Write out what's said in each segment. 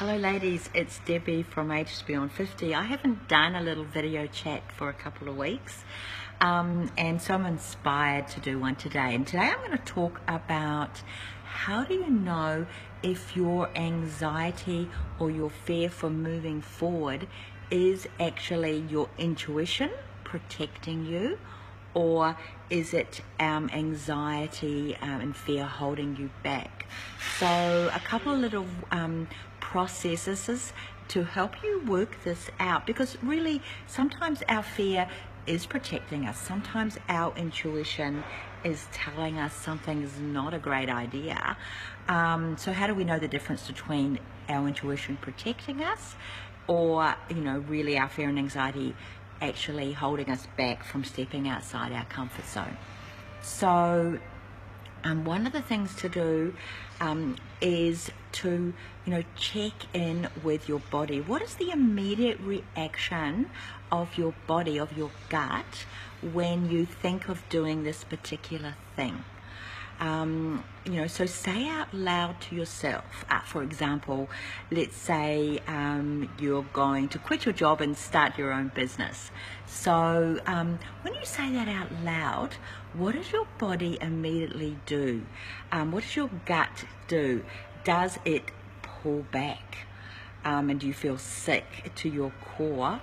Hello ladies, it's Debbie from Ageless Beyond 50. I haven't done a little video chat for a couple of weeks, and so I'm inspired to do one today. And today I'm going to talk about how do you know if your anxiety or your fear for moving forward is actually your intuition protecting you, or is it anxiety and fear holding you back? So a couple of little processes to help you work this out, because really sometimes our fear is protecting us, sometimes our intuition is telling us something is not a great idea. So how do we know the difference between our intuition protecting us or really our fear and anxiety actually holding us back from stepping outside our comfort zone? So one of the things to do is to check in with your body. What is the immediate reaction of your body, of your gut, when you think of doing this particular thing? So say out loud to yourself. For example, let's say you're going to quit your job and start your own business. So when you say that out loud, what does your body immediately do? What does your gut do? Does it pull back? And do you feel sick to your core?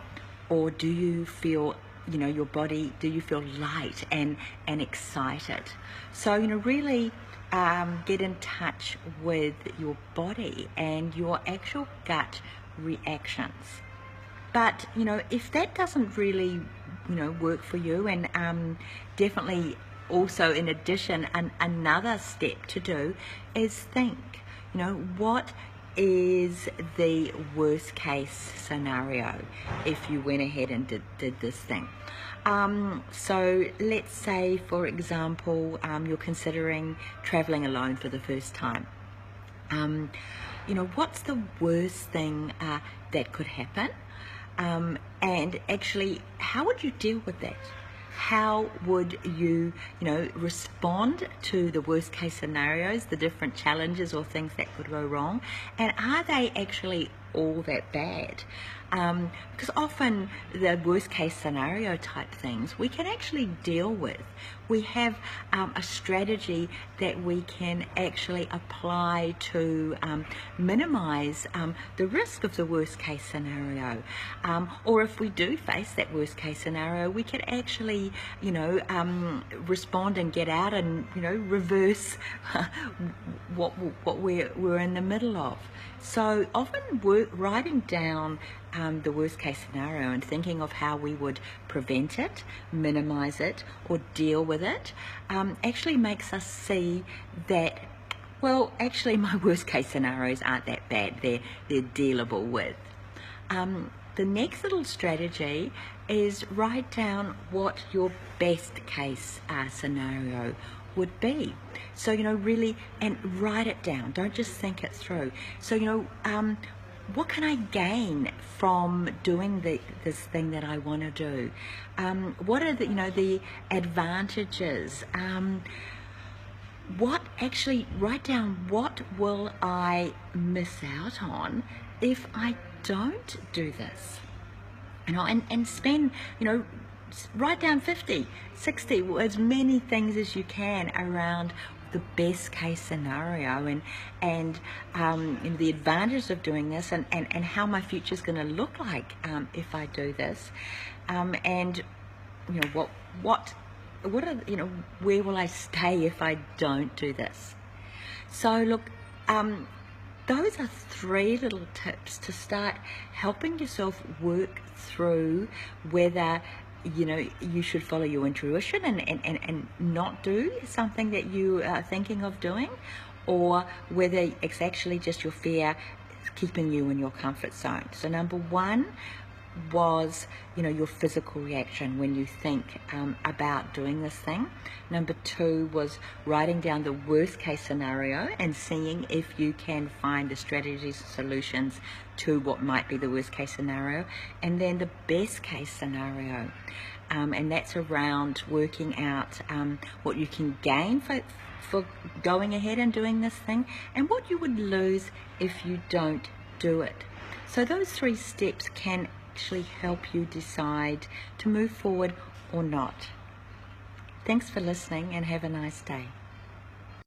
Or do you feel your body, do you feel light and excited? So really get in touch with your body and your actual gut reactions. But if that doesn't really work for you, and definitely also in addition, another step to do is think, what is the worst case scenario if you went ahead and did this thing? So let's say, for example, you're considering traveling alone for the first time. What's the worst thing that could happen? And actually, how would you deal with that? How would you, respond to the worst case scenarios, the different challenges or things that could go wrong? And are they actually all that bad? Because often the worst case scenario type things we can actually deal with. We have a strategy that we can actually apply to minimize the risk of the worst case scenario. Or if we do face that worst case scenario, we can actually, respond and get out and, reverse what we're in the middle of. So often writing down the worst case scenario and thinking of how we would prevent it, minimize it, or deal with it actually makes us see that, well, actually my worst case scenarios aren't that bad. They're dealable with. The next little strategy is write down what your best case scenario would be. So really, and write it down, don't just think it through. So what can I gain from doing this thing that I want to do? What are the advantages? Write down, what will I miss out on if I don't do this? And spend, write down 50, 60, as many things as you can around the best case scenario and the advantages of doing this and how my future is going to look like if I do this, and what are, where will I stay if I don't do this? So look, those are 3 little tips to start helping yourself work through whether you should follow your intuition and not do something that you are thinking of doing, or whether it's actually just your fear keeping you in your comfort zone. So number 1 was your physical reaction when you think about doing this thing. Number 2 was writing down the worst case scenario and seeing if you can find the strategies and solutions to what might be the worst case scenario, and then the best case scenario, and that's around working out what you can gain for going ahead and doing this thing, and what you would lose if you don't do it. So those 3 steps can actually help you decide to move forward or not. Thanks for listening and have a nice day.